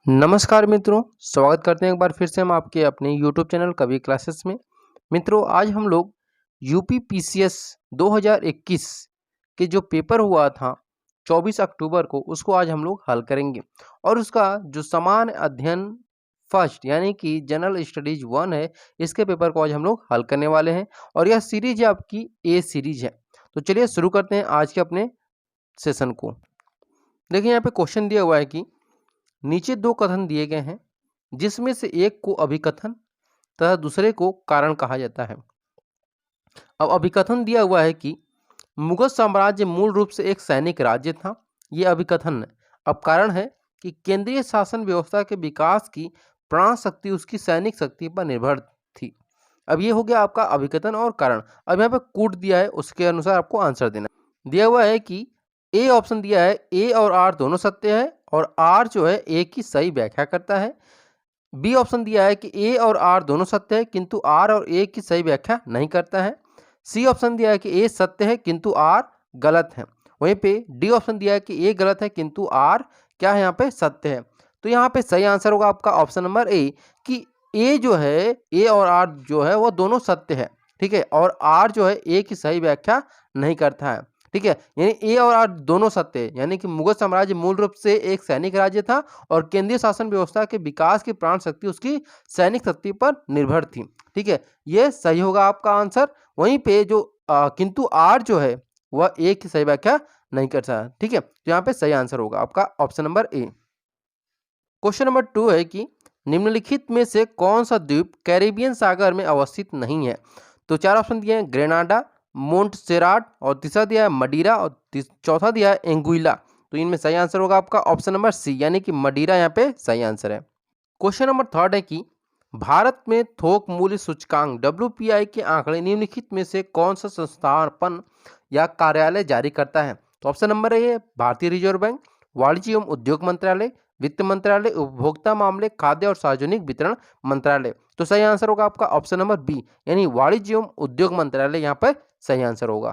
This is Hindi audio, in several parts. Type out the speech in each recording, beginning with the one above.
नमस्कार मित्रों, स्वागत करते हैं एक बार फिर से हम आपके अपने YouTube चैनल कवि क्लासेस में। मित्रों, आज हम लोग यूपी पीसीएस 2021 के जो पेपर हुआ था 24 अक्टूबर को, उसको आज हम लोग हल करेंगे। और उसका जो सामान्य अध्ययन फर्स्ट यानी कि जनरल स्टडीज 1 है, इसके पेपर को आज हम लोग हल करने वाले हैं। और यह सीरीज आपकी ए सीरीज है। तो चलिए शुरू करते हैं आज के अपने सेशन को। देखिए, यहाँ पे क्वेश्चन दिया हुआ है कि नीचे दो कथन दिए गए हैं, जिसमें से एक को अभिकथन तथा दूसरे को कारण कहा जाता है। अब अभिकथन दिया हुआ है कि मुगल साम्राज्य मूल रूप से एक सैनिक राज्य था। ये अभिकथन है। अब कारण है कि केंद्रीय शासन व्यवस्था के विकास की प्राण शक्ति उसकी सैनिक शक्ति पर निर्भर थी। अब ये हो गया आपका अभिकथन और कारण। अब यहाँ पे कूट दिया है, उसके अनुसार आपको आंसर देना है। दिया हुआ है कि ए ऑप्शन दिया है, ए और आर दोनों सत्य है और आर जो है ए की सही व्याख्या करता है। बी ऑप्शन दिया है कि ए और आर दोनों सत्य है किंतु आर और ए की सही व्याख्या नहीं करता है। सी ऑप्शन दिया है कि ए सत्य है किंतु आर गलत है। वहीं पे डी ऑप्शन दिया है कि ए गलत है किंतु आर क्या है, यहाँ पे सत्य है। तो यहाँ पे सही आंसर होगा आपका ऑप्शन नंबर ए कि ए जो है, ए और आर जो है वो दोनों सत्य है। ठीक है, और आर जो है ए की सही व्याख्या नहीं करता है। ठीक है, यानी ए और आर दोनों सत्य है, यानी कि मुगल साम्राज्य मूल रूप से एक सैनिक राज्य था और केंद्रीय शासन व्यवस्था के विकास की प्राण शक्ति उसकी सैनिक शक्ति पर निर्भर थी। ठीक है, ये सही होगा आपका आंसर। वहीं पे जो किंतु आर जो है वह ए की सही व्याख्या नहीं करता है। ठीक है, तो यहाँ पे सही आंसर होगा आपका option number A. Question number 2 है कि निम्नलिखित में से कौन सा द्वीप कैरिबियन सागर में अवस्थित नहीं है। तो चार ऑप्शन दिए हैं, ग्रेनाडा, मोंटसेराट, और तीसरा दिया है मडीरा, और चौथा दिया है एंगुइला। तो इनमें सही आंसर होगा आपका ऑप्शन नंबर सी, यानी कि मडीरा यहाँ पे सही आंसर है। क्वेश्चन नंबर 3 है कि भारत में थोक मूल्य सूचकांक WPI के आंकड़े निम्नलिखित में से कौन सा संस्थापन या कार्यालय जारी करता है। तो ऑप्शन नंबर ए है भारतीय रिजर्व बैंक, वाणिज्य एवं उद्योग मंत्रालय, वित्त मंत्रालय, उपभोक्ता मामले, खाद्य और सार्वजनिक वितरण मंत्रालय। तो सही आंसर होगा आपका ऑप्शन नंबर बी, यानी वाणिज्य एवं उद्योग मंत्रालय यहाँ पर सही आंसर होगा।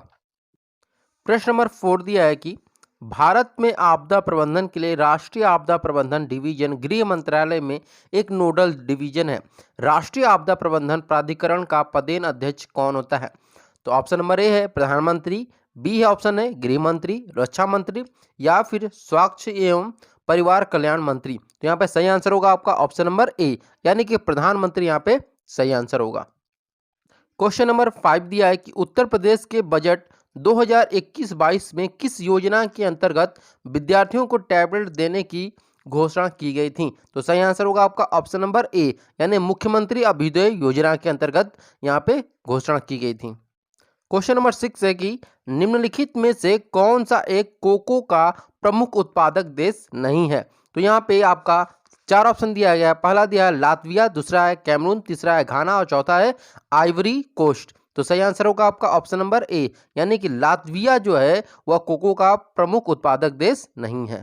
प्रश्न नंबर 4 दिया है कि भारत में आपदा प्रबंधन के लिए राष्ट्रीय आपदा प्रबंधन डिवीजन गृह मंत्रालय में एक नोडल डिवीजन है। राष्ट्रीय आपदा प्रबंधन प्राधिकरण का पदेन अध्यक्ष कौन होता है। तो ऑप्शन नंबर ए है प्रधानमंत्री, बी है ऑप्शन है गृह मंत्री, रक्षा मंत्री, या फिर स्वास्थ्य एवं परिवार कल्याण मंत्री। तो यहाँ पे सही आंसर होगा आपका ऑप्शन नंबर ए, यानी कि प्रधानमंत्री यहाँ पे सही आंसर होगा। क्वेश्चन नंबर 5 दिया है कि उत्तर प्रदेश के बजट 2021-22 में किस योजना के अंतर्गत विद्यार्थियों को टैबलेट देने की घोषणा की गई थी। तो सही आंसर होगा आपका ऑप्शन नंबर ए, यानी मुख्यमंत्री अभ्युदय योजना के अंतर्गत यहाँ पे घोषणा की गई थी। क्वेश्चन नंबर 6 है कि निम्नलिखित में से कौन सा एक कोको का प्रमुख उत्पादक देश नहीं है। तो यहाँ पे आपका चार ऑप्शन दिया गया है। पहला दिया है लातविया, दूसरा है कैमरून, तीसरा है घाना और चौथा है आइवरी कोस्ट। तो सही आंसर होगा आपका ऑप्शन नंबर ए, यानी कि लातविया जो है वह कोको का प्रमुख उत्पादक देश नहीं है।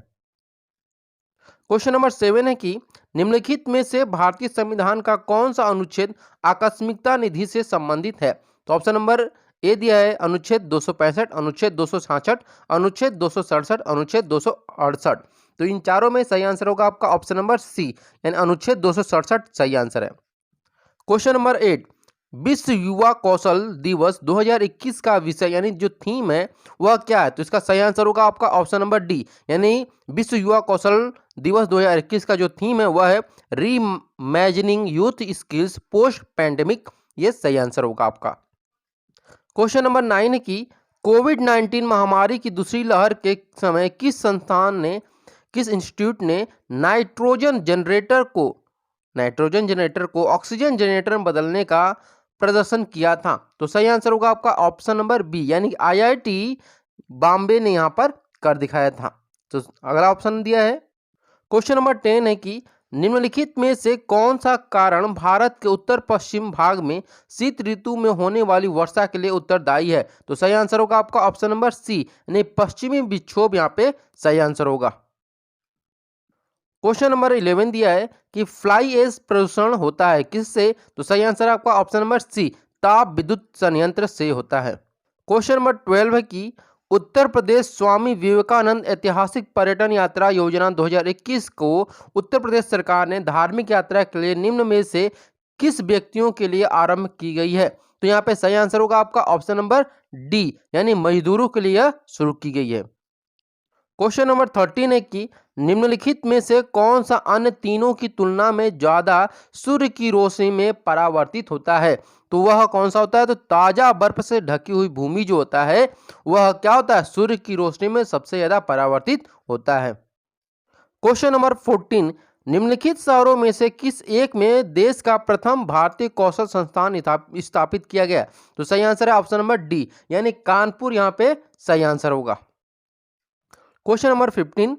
क्वेश्चन नंबर 7 है कि निम्नलिखित में से भारतीय संविधान का कौन सा अनुच्छेद आकस्मिकता निधि से संबंधित है। तो ऑप्शन नंबर ए दिया है अनुच्छेद 265, अनुच्छेद 266, अनुच्छेद 267, अनुच्छेद 268। तो इन चारों में सही आंसर होगा आपका ऑप्शन नंबर सी, यानी अनुच्छेद 267 सही आंसर है। क्वेश्चन नंबर 8, विश्व युवा कौशल दिवस 2021 का विषय यानी जो थीम है वह क्या है। तो इसका सही आंसर होगा आपका ऑप्शन नंबर डी, यानी विश्व युवा कौशल दिवस 2021 का जो थीम है वह है reimagining youth skills post pandemic. ये सही आंसर होगा आपका। क्वेश्चन नंबर 9 है कि कोविड-19 महामारी की दूसरी लहर के समय किस इंस्टीट्यूट ने नाइट्रोजन जनरेटर को ऑक्सीजन जनरेटर में बदलने का प्रदर्शन किया था। तो सही आंसर होगा आपका ऑप्शन नंबर बी, यानी IIT बॉम्बे ने यहाँ पर कर दिखाया था। तो अगला ऑप्शन दिया है। क्वेश्चन नंबर 10 है कि निम्नलिखित में से कौन सा कारण भारत के उत्तर पश्चिम भाग में शीत ऋतु में होने वाली वर्षा के लिए उत्तरदायी है। तो सही आंसर होगा आपका ऑप्शन नंबर सी, यानी पश्चिमी विक्षोभ यहाँ पे सही आंसर होगा। क्वेश्चन नंबर 11 दिया है कि फ्लाई एश प्रदूषण होता है किससे। तो सही आंसर आपका ऑप्शन नंबर सी, ताप विद्युत संयंत्र से होता है। क्वेश्चन नंबर 12 है कि उत्तर प्रदेश स्वामी विवेकानंद ऐतिहासिक पर्यटन यात्रा योजना 2021 को उत्तर प्रदेश सरकार ने धार्मिक यात्रा के लिए निम्न में से किस व्यक्तियों के लिए आरंभ की गई है? तो यहाँ पे सही आंसर होगा आपका ऑप्शन नंबर डी, यानी मजदूरों के लिए शुरू की गई है। क्वेश्चन नंबर 13 है कि निम्नलिखित में से कौन सा अन्य तीनों की तुलना में ज्यादा सूर्य की रोशनी में परावर्तित होता है? तो वह कौन सा होता है? तो ताजा बर्फ से ढकी हुई भूमि जो होता है वह क्या होता है? सूर्य की रोशनी में सबसे ज्यादा परावर्तित होता है। क्वेश्चन नंबर 14, निम्नलिखित शहरों में से किस एक में देश का प्रथम भारतीय कौशल संस्थान स्थापित किया गया? तो सही आंसर है ऑप्शन नंबर डी, यानी कानपुर यहाँ पे सही आंसर होगा। Question number 15,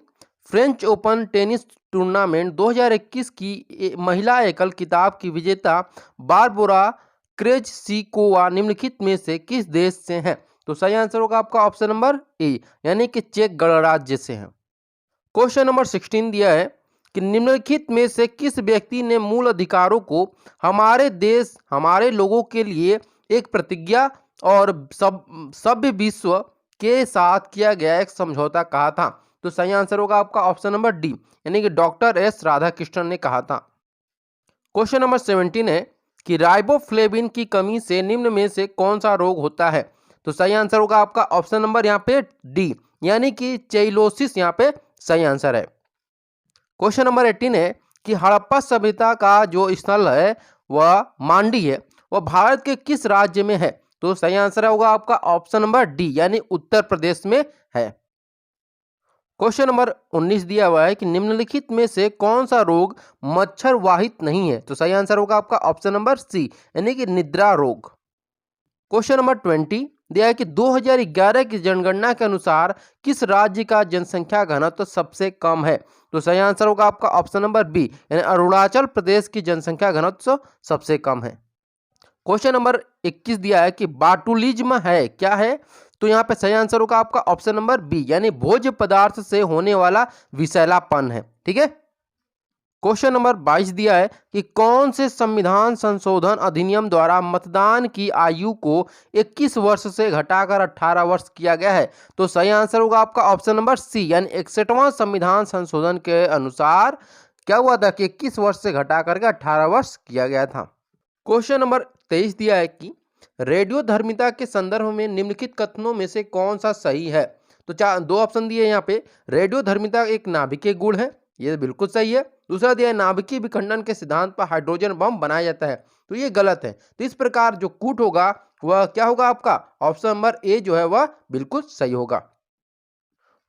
French open tennis tournament 2021 की महिला एकल खिताब की विजेता बारबोरा क्रेजसिकोवा निम्नलिखित में से किस देश से हैं? तो सही आंसर होगा आपका ऑप्शन नंबर ए, यानी कि चेक गणराज्य से हैं। क्वेश्चन नंबर 16 दिया है कि निम्नलिखित में से किस व्यक्ति ने मूल अधिकारों को हमारे देश हमारे लोगों के लिए एक प्रतिज्ञा और सभ्य विश्व के साथ किया गया एक समझौता कहा था? तो सही आंसर होगा आपका ऑप्शन नंबर डी, यानी कि डॉक्टर एस राधाकृष्णन ने कहा था। क्वेश्चन नंबर 17 है कि राइबोफ्लेविन की कमी से निम्न में से कौन सा रोग होता है? तो सही आंसर होगा आपका ऑप्शन नंबर यहाँ पे डी, यानी कि चेइलोसिस यहाँ पे सही आंसर है। क्वेश्चन नंबर 18 है कि हड़प्पा सभ्यता का जो स्थल है वह मांडी है, वह भारत के किस राज्य में है? तो सही आंसर होगा आपका ऑप्शन नंबर डी, यानी उत्तर प्रदेश में है। क्वेश्चन नंबर 19 दिया हुआ है कि निम्नलिखित में से कौन सा रोग मच्छर वाहित नहीं है? तो सही आंसर होगा आपका ऑप्शन नंबर सी, यानी कि निद्रा रोग। क्वेश्चन नंबर 20 दिया है कि 2011 की जनगणना के अनुसार किस राज्य का जनसंख्या घनत्व सबसे कम है? तो सही आंसर होगा आपका ऑप्शन नंबर बी, यानी अरुणाचल प्रदेश की जनसंख्या घनत्व सबसे कम है। क्वेश्चन नंबर 21 दिया है कि बाटुलिज्म है क्या है? तो यहाँ पे सही आंसर होगा आपका ऑप्शन नंबर बी, यानी भोज्य पदार्थ से होने वाला विषैलापन है। ठीक है। क्वेश्चन नंबर 22 दिया है कि कौन से संविधान संशोधन अधिनियम द्वारा मतदान की आयु को 21 वर्ष से घटाकर 18 वर्ष किया गया है? तो सही आंसर होगा आपका ऑप्शन नंबर सी, यानी 61वां संविधान संशोधन के अनुसार क्या हुआ था कि 21 वर्ष से घटा करके 18 वर्ष किया गया था। क्वेश्चन नंबर 23 दिया है कि रेडियोधर्मिता के संदर्भ में निम्नलिखित कथनों में से कौन सा सही है? तो दो ऑप्शन दिए यहाँ पे। रेडियोधर्मिता एक नाभिकीय गुण है, ये बिल्कुल सही है। दूसरा दिया है नाभिकीय विखंडन के सिद्धांत पर हाइड्रोजन बम बनाया जाता है, तो ये गलत है। तो इस प्रकार जो कूट होगा वह क्या होगा आपका ऑप्शन नंबर ए जो है वह बिल्कुल सही होगा।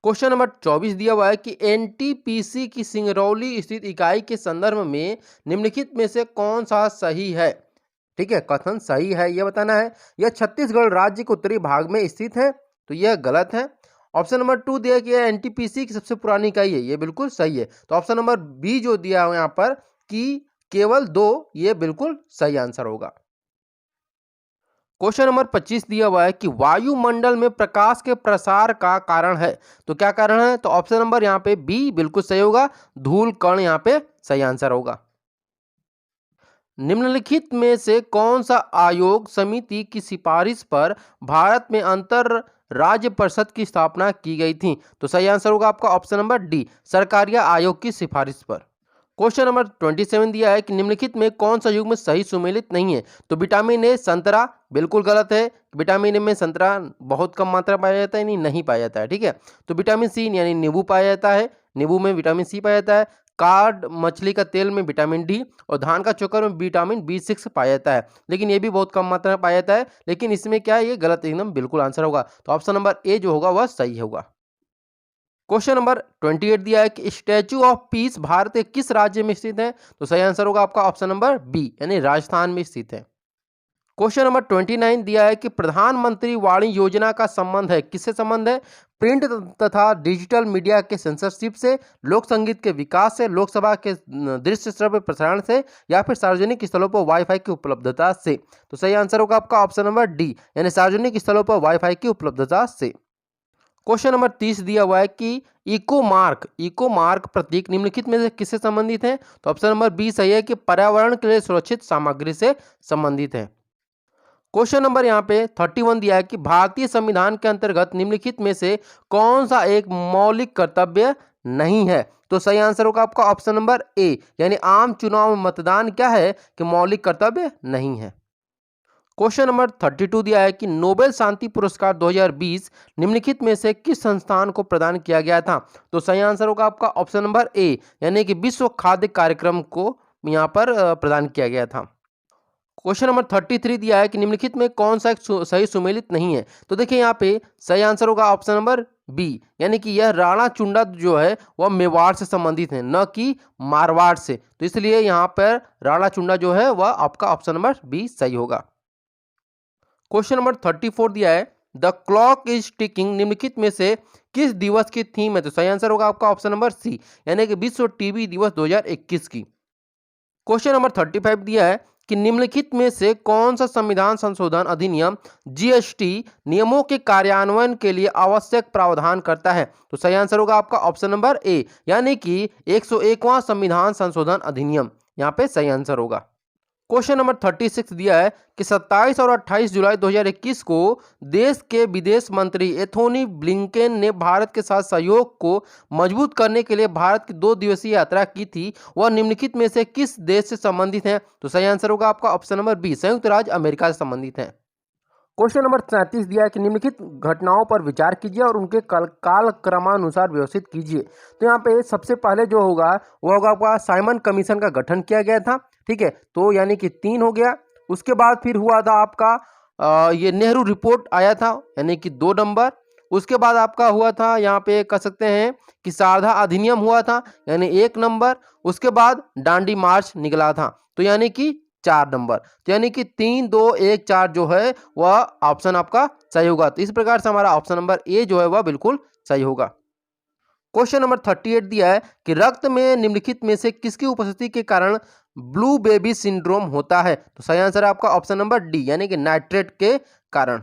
क्वेश्चन नंबर 24 दिया हुआ है कि एनटीपीसी की सिंगरौली स्थित इकाई के संदर्भ में निम्नलिखित में से कौन सा सही है? ठीक है, कथन सही है यह बताना है। यह छत्तीसगढ़ राज्य के उत्तरी भाग में स्थित है, तो यह गलत है। ऑप्शन नंबर 2 दिया कि एनटीपीसी की सबसे पुरानी इकाई है, ये बिल्कुल सही है। तो ऑप्शन नंबर बी जो दिया है यहाँ पर कि केवल 2, ये बिल्कुल सही आंसर होगा। क्वेश्चन नंबर 25 दिया हुआ है कि वायुमंडल में प्रकाश के प्रसार का कारण है, तो क्या कारण है? तो ऑप्शन नंबर यहाँ पे बी बिल्कुल सही होगा, धूल कण यहाँ पे सही आंसर होगा। निम्नलिखित में से कौन सा आयोग समिति की सिफारिश पर भारत में अंतर राज्य परिषद की स्थापना की गई थी? तो सही आंसर होगा आपका ऑप्शन नंबर डी, सरकारिया आयोग की सिफारिश पर। क्वेश्चन नंबर 27 दिया है कि निम्नलिखित में कौन सा युग्म सही सुमेलित नहीं है? तो विटामिन ए संतरा बिल्कुल गलत है। विटामिन ए में संतरा बहुत कम मात्रा पाया जाता है, नहीं पाया जाता है। ठीक है, तो विटामिन सी यानी नींबू पाया जाता है, नींबू में विटामिन सी पाया जाता है। कार्ड मछली का तेल में विटामिन डी और धान का चोकर में विटामिन B6 पाया जाता है, लेकिन ये भी बहुत कम मात्रा में पाया जाता है। लेकिन इसमें क्या है, ये गलत एकदम बिल्कुल आंसर होगा। तो ऑप्शन नंबर ए जो होगा वह सही होगा। क्वेश्चन नंबर 28 दिया है कि स्टैचू ऑफ पीस भारत के किस राज्य में स्थित है? तो सही आंसर होगा आपका ऑप्शन नंबर बी, यानी राजस्थान में स्थित है। क्वेश्चन नंबर 29 दिया है कि प्रधानमंत्री वाणी योजना का संबंध है, किससे संबंध है? प्रिंट तथा डिजिटल मीडिया के सेंसरशिप से, लोक संगीत के विकास से, लोकसभा के दृश्य श्रव्य प्रसारण से, या फिर सार्वजनिक स्थलों पर वाईफाई की उपलब्धता से? तो सही आंसर होगा आपका ऑप्शन नंबर डी, यानी सार्वजनिक स्थलों पर वाईफाई की उपलब्धता से। क्वेश्चन नंबर 30 दिया हुआ है कि इको मार्क प्रतीक निम्नलिखित में से किससे संबंधित है? तो ऑप्शन नंबर बी सही है कि पर्यावरण के लिए सुरक्षित सामग्री से संबंधित है। क्वेश्चन नंबर यहाँ पे 31 दिया है कि भारतीय संविधान के अंतर्गत निम्नलिखित में से कौन सा एक मौलिक कर्तव्य नहीं है? तो सही आंसर होगा आपका ऑप्शन नंबर ए, यानी आम चुनाव में मतदान क्या है कि मौलिक कर्तव्य नहीं है। क्वेश्चन नंबर 32 दिया है कि नोबेल शांति पुरस्कार 2020 निम्नलिखित में से किस संस्थान को प्रदान किया गया था? तो सही आंसर होगा आपका ऑप्शन नंबर ए, यानी कि विश्व खाद्य कार्यक्रम को यहाँ पर प्रदान किया गया था। क्वेश्चन नंबर 33 दिया है कि निम्नलिखित में कौन सा एक सही सुमेलित नहीं है? तो देखिए यहाँ पे सही आंसर होगा ऑप्शन नंबर बी, यानी कि यह राणा चुंडा जो है वह मेवाड़ से संबंधित है, न कि मारवाड़ से। तो इसलिए यहाँ पर राणा चुंडा जो है वह आपका ऑप्शन नंबर बी सही होगा। क्वेश्चन नंबर 34 दिया है द क्लॉक इज टिकिंग निम्नलिखित में से किस दिवस की थीम है? तो सही आंसर होगा आपका ऑप्शन नंबर सी, यानी कि विश्व टीबी दिवस 2021 की। क्वेश्चन नंबर 35 दिया है कि निम्नलिखित में से कौन सा संविधान संशोधन अधिनियम जीएसटी नियमों के कार्यान्वयन के लिए आवश्यक प्रावधान करता है? तो सही आंसर होगा आपका ऑप्शन नंबर ए, यानी कि 101वां संविधान संशोधन अधिनियम यहाँ पे सही आंसर होगा। क्वेश्चन नंबर 36 दिया है कि 27 और 28 जुलाई 2021 को देश के विदेश मंत्री एंथोनी ब्लिंकेन ने भारत के साथ सहयोग को मजबूत करने के लिए भारत की 2 दिवसीय यात्रा की थी। वह निम्नलिखित में से किस देश से संबंधित है? तो सही आंसर होगा आपका ऑप्शन नंबर बी, संयुक्त राज्य अमेरिका से संबंधित है। क्वेश्चन नंबर 37 दिया है कि निम्नलिखित घटनाओं पर विचार कीजिए और उनके काल क्रमानुसार व्यवस्थित कीजिए। तो यहाँ पे सबसे पहले जो होगा वो होगा आपका साइमन कमीशन का गठन किया गया था, ठीक है, तो यानी कि 3 हो गया। उसके बाद फिर हुआ था आपका ये नेहरू रिपोर्ट आया था, यानी कि 2 नंबर। उसके बाद आपका हुआ था यहाँ पे कह सकते हैं कि सारधा अधिनियम हुआ था, यानी 1 नंबर। उसके बाद दांडी मार्च निकला था, तो यानी कि 4 नंबर। तो यानी कि 3, 2, 1, 4 जो है वह ऑप्शन आपका सही होगा। तो इस प्रकार से हमारा ऑप्शन नंबर ए जो है वह बिल्कुल सही होगा। क्वेश्चन नंबर 38 दिया है कि रक्त में निम्नलिखित में से किसकी उपस्थिति के कारण ब्लू बेबी सिंड्रोम होता है? तो सही आंसर है आपका ऑप्शन नंबर डी, यानी कि नाइट्रेट के कारण।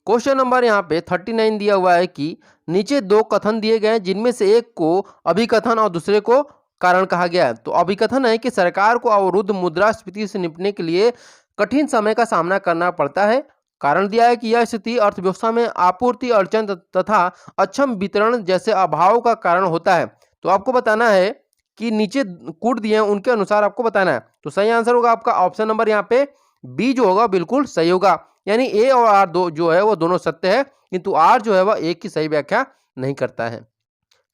क्वेश्चन नंबर यहाँ पे 39 दिया हुआ है कि नीचे 2 कथन दिए गए हैं जिनमें से एक को अभिकथन और दूसरे को कारण कहा गया है। तो अभिकथन है कि सरकार को अवरुद्ध मुद्रास्फीति से निपटने के लिए कठिन समय का सामना करना पड़ता है। कारण दिया है कि यह स्थिति अर्थव्यवस्था में आपूर्ति अड़चन तथा अक्षम वितरण जैसे अभाव का कारण होता है। तो आपको बताना है कि नीचे कूट दिए हैं उनके अनुसार आपको बताना है। तो सही आंसर होगा आपका ऑप्शन नंबर यहाँ पे बी जो होगा बिल्कुल सही होगा, यानी ए और आर दो जो है वो दोनों सत्य है, किंतु आर जो है वह एक की सही व्याख्या नहीं करता है।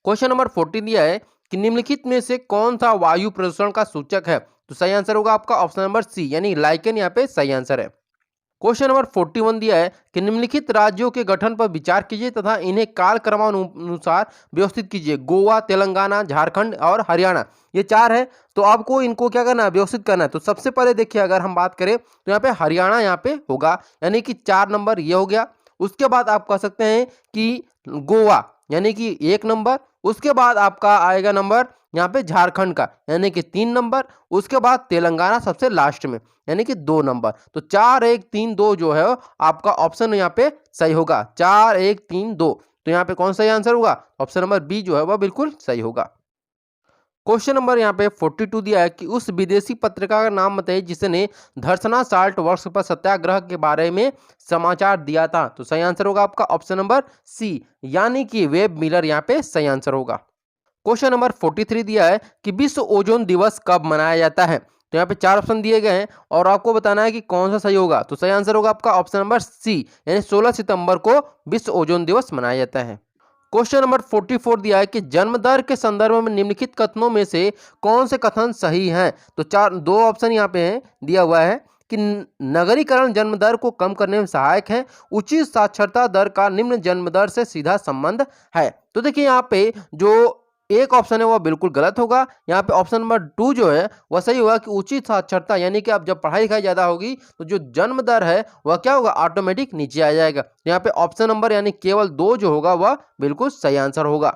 क्वेश्चन नंबर 14 दिया है कि निम्नलिखित में से कौन सा वायु प्रदूषण का सूचक है? तो सही आंसर होगा आपका ऑप्शन नंबर सी, यानी लाइकेन यहाँ पे सही आंसर है। क्वेश्चन नंबर 41 दिया है कि निम्नलिखित राज्यों के गठन पर विचार कीजिए तथा इन्हें काल क्रमानुसार व्यवस्थित कीजिए। गोवा, तेलंगाना, झारखंड और हरियाणा, ये 4 है। तो आपको इनको क्या करना है, व्यवस्थित करना है। तो सबसे पहले देखिए अगर हम बात करें तो यहाँ पे हरियाणा यहाँ पे होगा, यानी कि 4 नंबर ये हो गया। उसके बाद आप कह सकते हैं कि गोवा, यानी कि 1 नंबर। उसके बाद आपका आएगा नंबर यहाँ पे झारखंड का, यानी कि 3 नंबर। उसके बाद तेलंगाना सबसे लास्ट में, यानी कि 2 नंबर। तो 4, 1, 3, 2 जो है आपका ऑप्शन यहाँ पे सही होगा, 4, 1, 3, 2। तो यहाँ पे कौन सा आंसर होगा? ऑप्शन नंबर बी जो है वह बिल्कुल सही होगा। क्वेश्चन नंबर यहाँ पे 42 दिया है कि उस विदेशी पत्रिका का नाम बताइए जिसने धर्सना साल्ट वर्क्स पर सत्याग्रह के बारे में समाचार दिया था। तो सही आंसर होगा आपका ऑप्शन नंबर सी, यानी कि वेब मिलर यहाँ पे सही आंसर होगा। क्वेश्चन नंबर 43 दिया है कि विश्व ओजोन दिवस कब मनाया जाता है? तो यहाँ पे 4 ऑप्शन दिए गए हैं और आपको बताना है कि कौन सा सही होगा। तो सही आंसर होगा आपका ऑप्शन नंबर सी, यानी 16 सितंबर को विश्व ओजोन दिवस मनाया जाता है। क्वेश्चन नंबर 44 दिया है कि जन्म दर के संदर्भ में निम्नलिखित कथनों में से कौन से कथन सही हैं? तो 2 ऑप्शन यहाँ पे हैं, दिया हुआ है कि नगरीकरण जन्म दर को कम करने में सहायक है, उचित साक्षरता दर का निम्न जन्म दर से सीधा संबंध है। तो देखिए यहाँ पे जो एक ऑप्शन है वह बिल्कुल गलत होगा। यहाँ पे ऑप्शन नंबर 2 जो है वह सही होगा कि उचित साक्षरता, यानी कि अब जब पढ़ाई लिखाई ज़्यादा होगी तो जो जन्म दर है वह क्या होगा, ऑटोमेटिक नीचे आ जाएगा। यहाँ पे ऑप्शन नंबर यानी केवल 2 जो होगा वह बिल्कुल सही आंसर होगा।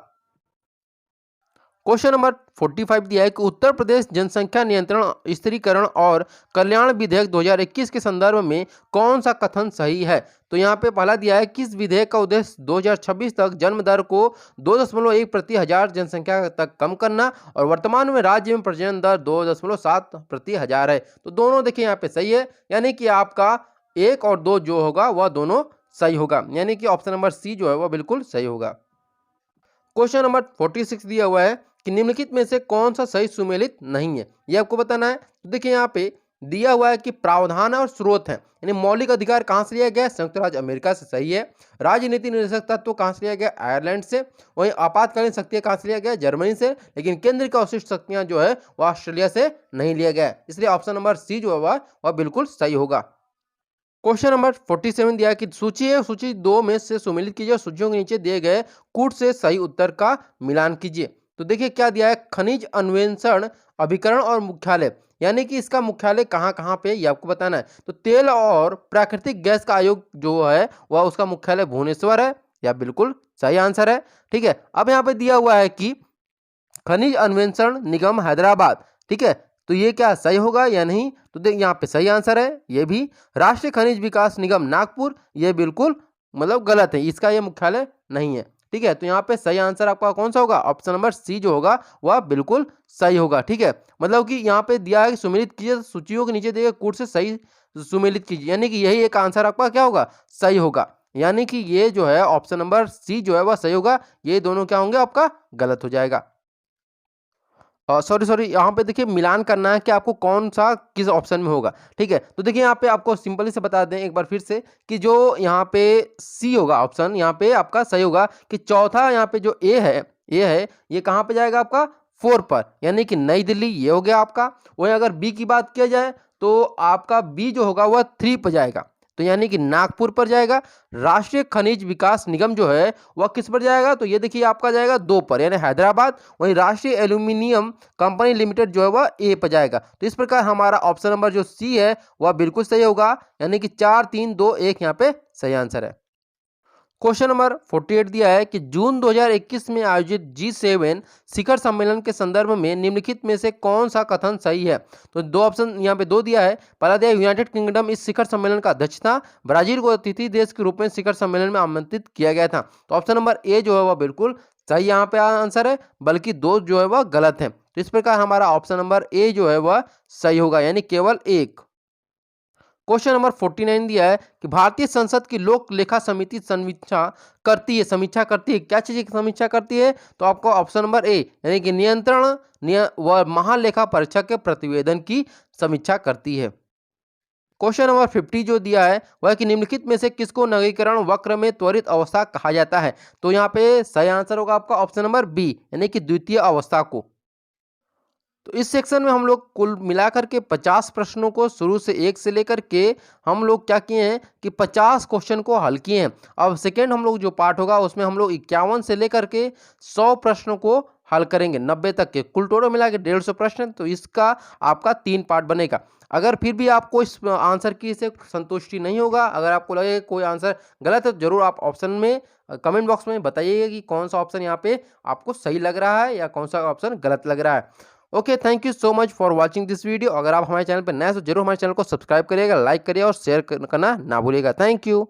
क्वेश्चन नंबर 45 दिया है कि उत्तर प्रदेश जनसंख्या नियंत्रण स्थिरीकरण और कल्याण विधेयक 2021 के संदर्भ में कौन सा कथन सही है। तो यहाँ पे पहला दिया है कि इस विधेयक का उद्देश्य 2026 तक जन्म दर को 2.1 प्रति हजार जनसंख्या तक कम करना और वर्तमान में राज्य में प्रजनन दर 2.7 प्रति हजार है। तो दोनों देखिए यहाँ पे सही है, यानी कि आपका 1 और 2 जो होगा वह दोनों सही होगा, यानी कि ऑप्शन नंबर सी जो है वह बिल्कुल सही होगा। क्वेश्चन नंबर 46 दिया हुआ है कि निम्नलिखित में से कौन सा सही सुमेलित नहीं है, ये आपको बताना है। तो देखिए यहाँ पे दिया हुआ है कि प्रावधान और स्रोत है, यानी मौलिक अधिकार कहाँ से लिया गया, संयुक्त राज्य अमेरिका से, सही है। राजनीति निर्देशक तत्व कहाँ से लिया गया, आयरलैंड से। वहीं आपातकालीन शक्तियाँ कहाँ से लिया गया, जर्मनी से। लेकिन केंद्र की अवशिष्ट शक्तियाँ जो है वह ऑस्ट्रेलिया से नहीं लिया गया, इसलिए ऑप्शन नंबर सी जो है वह बिल्कुल सही होगा। क्वेश्चन नंबर 47 दिया है कि सूची है, सूची 2 में से सुमेलित कीजिए और सूचियों के नीचे दिए गए कूट से सही उत्तर का मिलान कीजिए। तो देखिए क्या दिया है, खनिज अन्वेषण अभिकरण और मुख्यालय, यानी कि इसका मुख्यालय कहाँ कहाँ पे ये आपको बताना है। तो तेल और प्राकृतिक गैस का आयोग जो है वह उसका मुख्यालय भुवनेश्वर है, या बिल्कुल सही आंसर है। ठीक है, अब यहाँ पे दिया हुआ है कि खनिज अन्वेषण निगम हैदराबाद, ठीक है, तो ये क्या सही होगा या नहीं। तो देख यहाँ पे सही आंसर है ये भी। राष्ट्रीय खनिज विकास निगम नागपुर, ये बिल्कुल मतलब गलत है, इसका ये मुख्यालय नहीं है। ठीक है, तो यहाँ पे सही आंसर आपका कौन सा होगा, ऑप्शन नंबर सी जो होगा वह बिल्कुल सही होगा। ठीक है, मतलब कि यहाँ पे दिया है कि सुमेलित कीजिए, सूचियों के नीचे दिए गए कूट से सही सुमेलित कीजिए, यानी कि यही एक आंसर आपका क्या होगा, सही होगा। यानी कि ये जो है ऑप्शन नंबर सी जो है वह सही होगा, ये दोनों क्या होंगे आपका गलत हो जाएगा। सॉरी यहाँ पे देखिए मिलान करना है कि आपको कौन सा किस ऑप्शन में होगा। ठीक है, तो देखिए यहाँ पे आपको सिंपली से बता दें एक बार फिर से कि जो यहाँ पे सी होगा ऑप्शन, यहाँ पे आपका सही होगा कि चौथा यहाँ पे जो ए है, ये कहाँ पे जाएगा आपका 4 पर, यानी कि नई दिल्ली, ये हो गया आपका। वहीं अगर बी की बात किया जाए तो आपका बी जो होगा वह 3 पर जाएगा, तो यानी कि नागपुर पर जाएगा। राष्ट्रीय खनिज विकास निगम जो है वह किस पर जाएगा, तो ये देखिए आपका जाएगा 2 पर, यानी हैदराबाद। वहीं राष्ट्रीय एल्यूमिनियम कंपनी लिमिटेड जो है वह ए पर जाएगा। तो इस प्रकार हमारा ऑप्शन नंबर जो सी है वह बिल्कुल सही होगा, यानी कि 4 3 2 1 यहाँ पे सही आंसर है। क्वेश्चन नंबर 48 दिया है कि जून 2021 में आयोजित G7 शिखर सम्मेलन के संदर्भ में निम्नलिखित में से कौन सा कथन सही है। तो दो ऑप्शन यहाँ पे दो दिया है। पहला दिया यूनाइटेड किंगडम इस शिखर सम्मेलन का अध्यक्ष था, ब्राजील को अतिथि देश के रूप में शिखर सम्मेलन में आमंत्रित किया गया था। तो ऑप्शन नंबर ए जो है वह बिल्कुल सही यहाँ पे आंसर है, बल्कि दो जो है वह गलत है। तो इस प्रकार हमारा ऑप्शन नंबर ए जो है वह सही होगा, यानी केवल एक। क्वेश्चन नंबर 49 दिया है कि भारतीय संसद की लोक लेखा समिति समीक्षा करती है, क्या चीज की समीक्षा करती है। तो आपको ऑप्शन नंबर ए यानी कि नियंत्रण व महालेखा परीक्षक के प्रतिवेदन की समीक्षा करती है। क्वेश्चन नंबर 50 जो दिया है वह कि निम्नलिखित में से किसको नवीकरण वक्र में त्वरित अवस्था कहा जाता है। तो यहाँ पे सही आंसर होगा आपका ऑप्शन नंबर बी, यानी कि द्वितीय अवस्था को। तो इस सेक्शन में हम लोग कुल मिलाकर के 50 प्रश्नों को शुरू से 1 से लेकर के हम लोग क्या किए हैं कि 50 क्वेश्चन को हल किए हैं। अब सेकेंड हम लोग जो पार्ट होगा उसमें हम लोग 51 से लेकर के 100 प्रश्नों को हल करेंगे, 90 तक के कुल टोटल मिला के 150 प्रश्न। तो इसका आपका 3 पार्ट बनेगा। अगर फिर भी आपको इस आंसर की से संतुष्टि नहीं होगा, अगर आपको लगे कोई आंसर गलत है, तो जरूर आप ऑप्शन में कमेंट बॉक्स में बताइएगा कि कौन सा ऑप्शन यहाँ पे आपको सही लग रहा है या कौन सा ऑप्शन गलत लग रहा है। Okay, thank you so much for watching this video. अगर आप हमारे चैनल पर नए हैं तो जरूर हमारे चैनल को सब्सक्राइब करिएगा, लाइक करिएगा और शेयर करना ना भूलिएगा। Thank you.